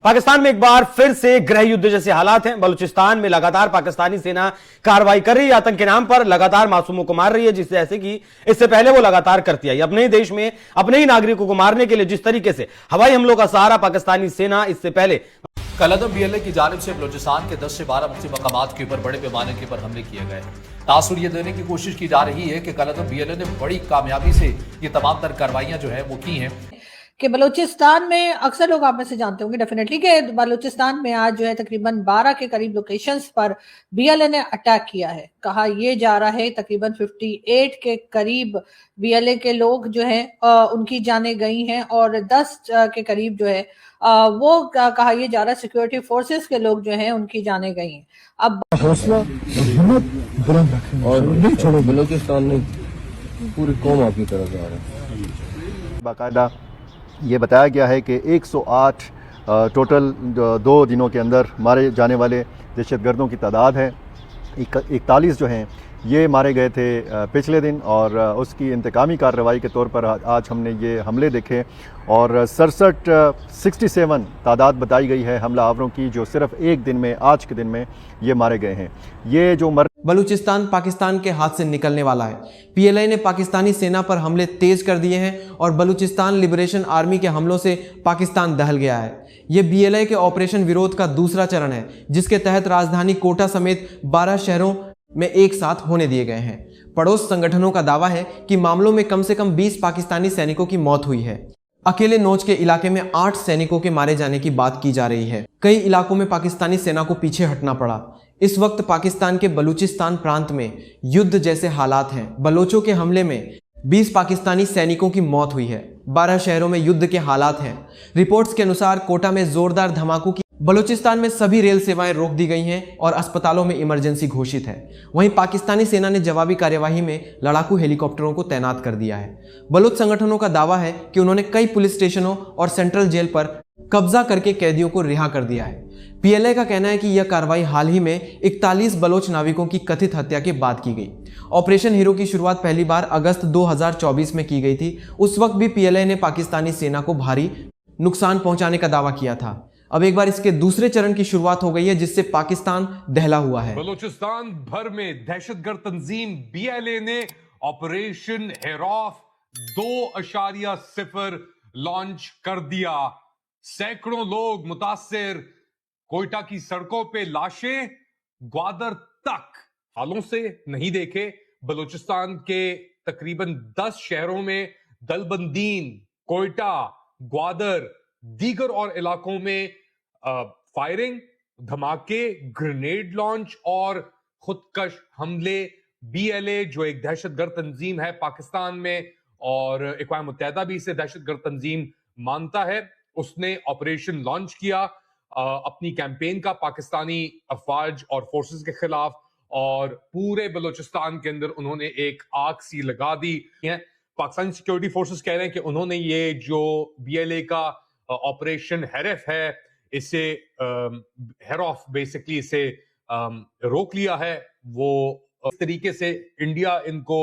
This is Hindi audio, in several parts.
पाकिस्तान में एक बार फिर से गृह युद्ध जैसे हालात हैं। बलूचिस्तान में लगातार पाकिस्तानी सेना कार्रवाई कर रही है, आतंक के नाम पर लगातार मासूमों को मार रही है, जिससे ऐसे कि इससे पहले वो लगातार करती आई। अपने ही देश में अपने ही नागरिकों को मारने के लिए जिस तरीके से हवाई हमलों का सहारा पाकिस्तानी सेना इससे पहले कलअदम बीएलए की जानिब से बलूचिस्तान के 10 से 12 मुख्तलिफ मकामात के ऊपर बड़े पैमाने के ऊपर हमले किए गए। तासुर ये देने की कोशिश की जा रही है कि कलअदम बीएलए ने बड़ी कामयाबी से ये तमाम तर कार्रवाइयां जो है वो की हैं कि बलूचिस्तान में अक्सर लोग आप में से जानते होंगे डेफिनेटली कि बलूचिस्तान में आज जो है तकरीबन 12 के करीब लोकेशंस पर बीएलए ने अटैक किया है। कहा यह जा रहा है तकरीबन 58 के करीब बीएलए के लोग जो हैं उनकी जानें गई हैं और 10 के करीब जो है वो कहा यह जा रहा है सिक्योरिटी फोर्सेस के लोग जो हैं उनकी जानें गई हैं। अब हौसला और हिम्मत बुलंद रखें और नहीं छोड़ो। बलूचिस्तान में पूरी कौम आपकी तरफ आ रहा है। बाकायदा ये बताया गया है कि 108 टोटल 2 दिनों के अंदर मारे जाने वाले दहशतगर्दों की तादाद है। 41 जो हैं ये मारे गए थे पिछले दिन और उसकी इंतकामी कार्रवाई के तौर पर आज हमने ये हमले देखे और 67 तादाद बताई गई है हमला आवरों की, जो सिर्फ एक दिन में आज के दिन में ये मारे गए हैं। ये जो बलूचिस्तान पाकिस्तान के हाथ से निकलने वाला है। पीएलआई ने पाकिस्तानी सेना पर हमले तेज कर दिए हैं और बलूचिस्तान लिबरेशन आर्मी के हमलों से पाकिस्तान दहल गया है। ये बीएलआई के ऑपरेशन विरोध का दूसरा चरण है, जिसके तहत राजधानी कोटा समेत 12 शहरों में एक साथ होने दिए गए हैं। पड़ोस संगठनों का दावा है कि मामलों में कम से कम 20 पाकिस्तानी सैनिकों की मौत हुई है। अकेले नोच के इलाके में 8 सैनिकों के मारे जाने की बात की जा रही है। कई इलाकों में पाकिस्तानी सेना को पीछे हटना पड़ा। इस वक्त पाकिस्तान के बलूचिस्तान प्रांत में युद्ध जैसे हालात हैं। बलोचों के हमले में 20 पाकिस्तानी सैनिकों की मौत हुई है। 12 शहरों में युद्ध के हालात हैं। रिपोर्ट्स के अनुसार कोटा में जोरदार धमाकों की बलूचिस्तान में सभी रेल सेवाएं रोक दी गई हैं और अस्पतालों में इमरजेंसी घोषित है। वहीं पाकिस्तानी सेना ने जवाबी कार्यवाही में लड़ाकू हेलीकॉप्टरों को तैनात कर दिया है। बलूच संगठनों का दावा है कि उन्होंने कई पुलिस स्टेशनों और सेंट्रल जेल पर कब्जा करके कैदियों को रिहा कर दिया है। पीएलआई का कहना है कि यह कार्रवाई हाल ही में 41 बलोच नाविकों की कथित हत्या के बाद की गई। ऑपरेशन हीरो की शुरुआत पहली बार अगस्त 2024 में की गई थी। उस वक्त भी पीएलआई ने पाकिस्तानी सेना को भारी नुकसान पहुंचाने का दावा किया था। अब एक बार इसके दूसरे चरण की शुरुआत हो गई है, जिससे पाकिस्तान दहला हुआ है। बलूचिस्तान भर में दहशतगर्द तंजीम बीएलए ने ऑपरेशन हेरॉफ 2.0 लॉन्च कर दिया। सैकड़ों लोग मुतासिर, कोयटा की सड़कों पे लाशें, ग्वादर तक हालों से नहीं देखे। बलूचिस्तान के तकरीबन 10 शहरों में दलबंदीन, कोयटा, ग्वादर, दीगर और इलाकों में फायरिंग, धमाके, ग्रेनेड लॉन्च और खुदकश हमले। बीएलए जो एक दहशतगर्द तंजीम है पाकिस्तान में और अक़वाम मुत्तहिदा भी इसे दहशतगर्द तंजीम मानता है, उसने ऑपरेशन लॉन्च किया अपनी कैंपेन का पाकिस्तानी अफवाज और फोर्सेस के खिलाफ और पूरे बलूचिस्तान के अंदर उन्होंने एक आग सी लगा दी है। पाकिस्तानी सिक्योरिटी फोर्सेस कह रहे हैं कि उन्होंने ये जो बीएलए का ऑपरेशन हेरफ है, इसे हेरॉफ बेसिकली इसे रोक लिया है। वो इस तरीके से इंडिया इनको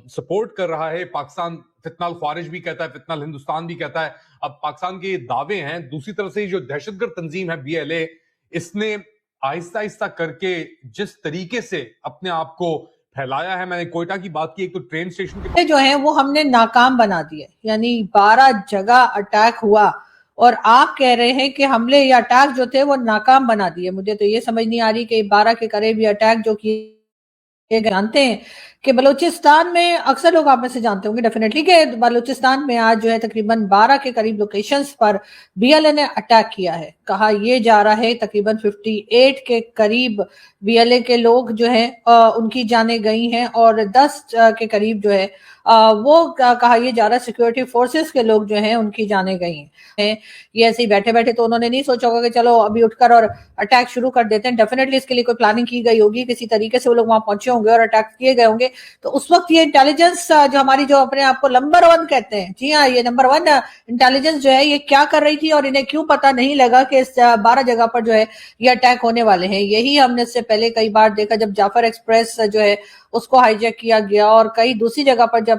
सपोर्ट कर रहा है। पाकिस्तान फितनाल ख्वारिज भी कहता है, फितनाल हिंदुस्तान भी कहता है। अब पाकिस्तान के दावे हैं। दूसरी तरफ से जो दहशतगर्द तंजीम है बीएलए, इसने आहिस्ता आहिस्ता करके जिस तरीके से अपने आप को फैलाया है, मैंने कोयटा की बात की, एक तो ट्रेन स्टेशन के जो है वो हमने नाकाम बना दिए, यानी 12 जगह अटैक हुआ और आप कह रहे हैं कि हमले या अटैक जो थे वो नाकाम बना दिए। मुझे तो ये समझ नहीं आ रही कि 12 के करीब ये अटैक जो किए जानते हैं कि बलूचिस्तान में अक्सर लोग आप में से जानते होंगे डेफिनेटली कि बलूचिस्तान में आज जो है तकरीबन 12 के करीब लोकेशंस पर बीएलए ने अटैक किया है। कहा यह जा रहा है तकरीबन 58 के करीब बीएलए के लोग जो हैं उनकी जानें गई हैं और 10 के करीब जो है वो कहा यह जा रहा है सिक्योरिटी फोर्सेस के लोग जो हैं उनकी जानें गई हैं। ये ऐसे ही बैठे बैठे तो उन्होंने नहीं सोचा होगा कि चलो अभी उठकर और अटैक शुरू कर देते हैं। डेफिनेटली इसके लिए कोई प्लानिंग की गई होगी, किसी तरीके से वो लोग वहां पहुंचे होंगे और अटैक किए गए होंगे। तो उस वक्त ये इंटेलिजेंस जो हमारी जो अपने आप को नंबर 1 कहते हैं, जी हाँ, ये नंबर 1 इंटेलिजेंस जो है ये क्या कर रही थी और इन्हें क्यों पता नहीं लगा कि इस 12 जगह पर जो है ये अटैक होने वाले हैं। यही हमने इससे पहले कई बार देखा, जब जाफर एक्सप्रेस जो है उसको हाईजैक किया गया और कई दूसरी जगह पर जब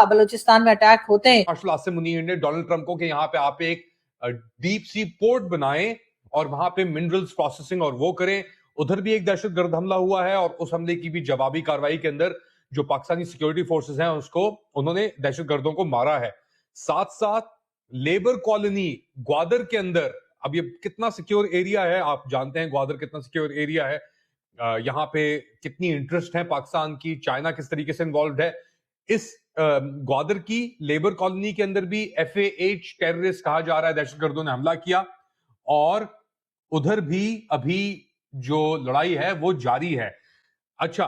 बलूचिस्तान में अटैक होते हैं। मार्शल आसिम मुनीर ने डोनाल्ड ट्रंप को कि यहाँ पे आप एक डीप सी पोर्ट बनाएं और वहां पे मिनरल्स प्रोसेसिंग और वो करें। उधर भी एक दहशतगर्द हमला हुआ है और उस हमले की भी जवाबी कार्रवाई के अंदर जो पाकिस्तानी सिक्योरिटी फोर्सेस हैं उसको उन्होंने दहशतगर्दों को मारा है। साथ साथ लेबर कॉलोनी ग्वादर के अंदर, अब ये कितना सिक्योर एरिया है आप जानते हैं, ग्वादर कितना सिक्योर एरिया है, यहाँ पे कितनी इंटरेस्ट है पाकिस्तान की, चाइना किस तरीके से इन्वॉल्व है। इस ग्वादर की लेबर कॉलोनी के अंदर भी FAH टेररिस्ट कहा जा रहा है दहशतगर्दों ने हमला किया और उधर भी अभी जो लड़ाई है वो जारी है। अच्छा,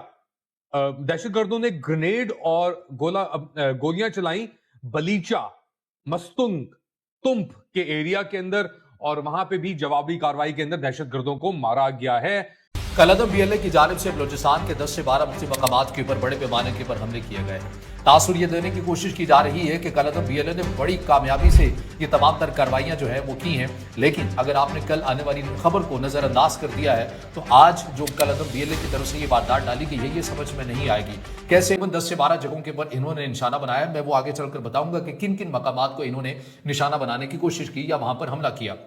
दहशतगर्दों ने ग्रेनेड और गोलियां चलाई बलीचा, मस्तुंग, तुंप के एरिया के अंदर और वहां पे भी जवाबी कार्रवाई के अंदर दहशतगर्दों को मारा गया है। कलअदम BLA की जानिब से बलूचिस्तान के 10 से 12 मुख्तलिफ मकामात के ऊपर बड़े पैमाने के ऊपर हमले किए गए। तासुर ये देने की कोशिश की जा रही है कि कलअदम BLA ने बड़ी कामयाबी से ये तमाम तर कार्रवाइयां जो है वो की हैं, लेकिन अगर आपने कल आने वाली खबर को नजरअंदाज कर दिया है तो आज जो कलअदम BLA की तरफ से ये वारदात डाली गई है ये समझ में नहीं आएगी। कैसे 10 से 12 जगहों के ऊपर इन्होंने निशाना बनाया, मैं वो आगे चलकर बताऊंगा कि किन किन मकामात को इन्होंने निशाना बनाने की कोशिश की या वहां पर हमला किया।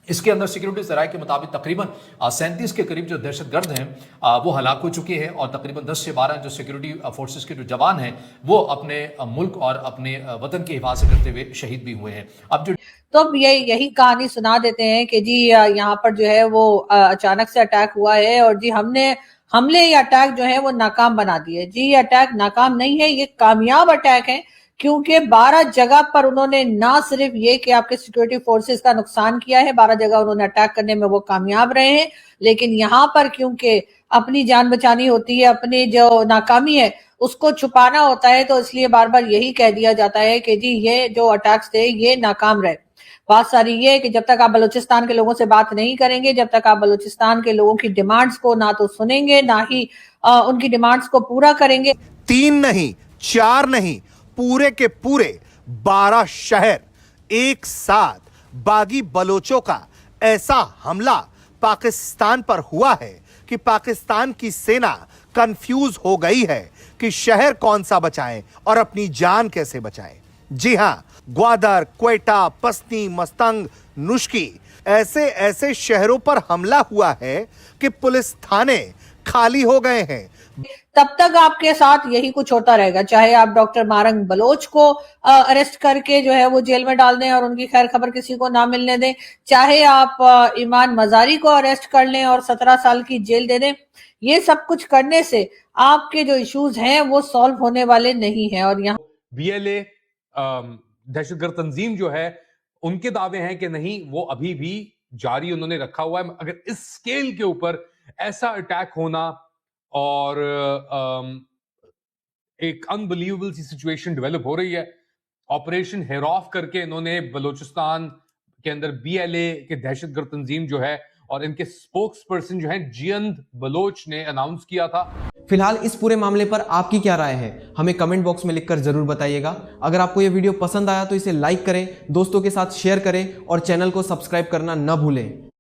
इसके अंदर सिक्योरिटी जराये के मुताबिक तकरीबन 37 के करीब जो दहशतगर्द हैं वो हलाक हो चुके हैं और तकरीबन 10 से 12 जो सिक्योरिटी फोर्सेस के जो जवान हैं वो अपने मुल्क और अपने वतन की हिफाजत करते हुए शहीद भी हुए हैं। अब जो तो यही कहानी सुना देते हैं कि जी यहाँ पर जो है वो अचानक से अटैक हुआ है और जी हमने हमले या अटैक जो है वो नाकाम बना दिए। जी ये अटैक नाकाम नहीं है, ये कामयाब अटैक है, क्योंकि 12 जगह पर उन्होंने ना सिर्फ ये कि आपके सिक्योरिटी फोर्सेस का नुकसान किया है, 12 जगह उन्होंने अटैक करने में वो कामयाब रहे हैं, लेकिन यहाँ पर क्योंकि अपनी जान बचानी होती है, अपनी जो नाकामी है उसको छुपाना होता है, तो इसलिए बार बार यही कह दिया जाता है कि जी ये जो अटैक्स थे ये नाकाम रहे। बात सारी ये है कि जब तक आप बलूचिस्तान के लोगों से बात नहीं करेंगे, जब तक आप बलूचिस्तान के लोगों की डिमांड्स को ना तो सुनेंगे ना ही उनकी डिमांड्स को पूरा करेंगे। 3 नहीं 4 नहीं, पूरे के पूरे 12 शहर एक साथ बागी बलोचों का ऐसा हमला पाकिस्तान पर हुआ है कि पाकिस्तान की सेना कंफ्यूज हो गई है कि शहर कौन सा बचाएं और अपनी जान कैसे बचाएं। जी हां, ग्वादर, क्वेटा, पस्ती, मस्तंग, नुश्की ऐसे ऐसे शहरों पर हमला हुआ है कि पुलिस थाने खाली हो गए हैं। तब तक आपके साथ यही कुछ होता रहेगा, चाहे आप डॉक्टर मारंग बलोच को अरेस्ट करके जो है वो जेल में डाल दें और उनकी खैर खबर किसी को ना मिलने दें, चाहे आप ईमान मजारी को अरेस्ट कर लें और 17 साल की जेल दे दें। ये सब कुछ करने से आपके जो इश्यूज हैं वो सॉल्व होने वाले नहीं है। और यहाँ BLA दहशतगर्द तंजीम जो है उनके दावे हैं कि नहीं, वो अभी भी जारी उन्होंने रखा हुआ है। अगर इस स्केल के ऊपर ऐसा अटैक होना और एक अनबिलीवेबल सी सिचुएशन डेवलप हो रही है, ऑपरेशन हेरॉफ करके इन्होंने बलूचिस्तान के अंदर BLA के दहशतगर्द तंजीम जो है और इनके स्पोक्स पर्सन जो है जियंद बलोच ने अनाउंस किया था। फिलहाल इस पूरे मामले पर आपकी क्या राय है, हमें कमेंट बॉक्स में लिखकर जरूर बताइएगा। अगर आपको यह वीडियो पसंद आया तो इसे लाइक करें, दोस्तों के साथ शेयर करें और चैनल को सब्सक्राइब करना न भूलें।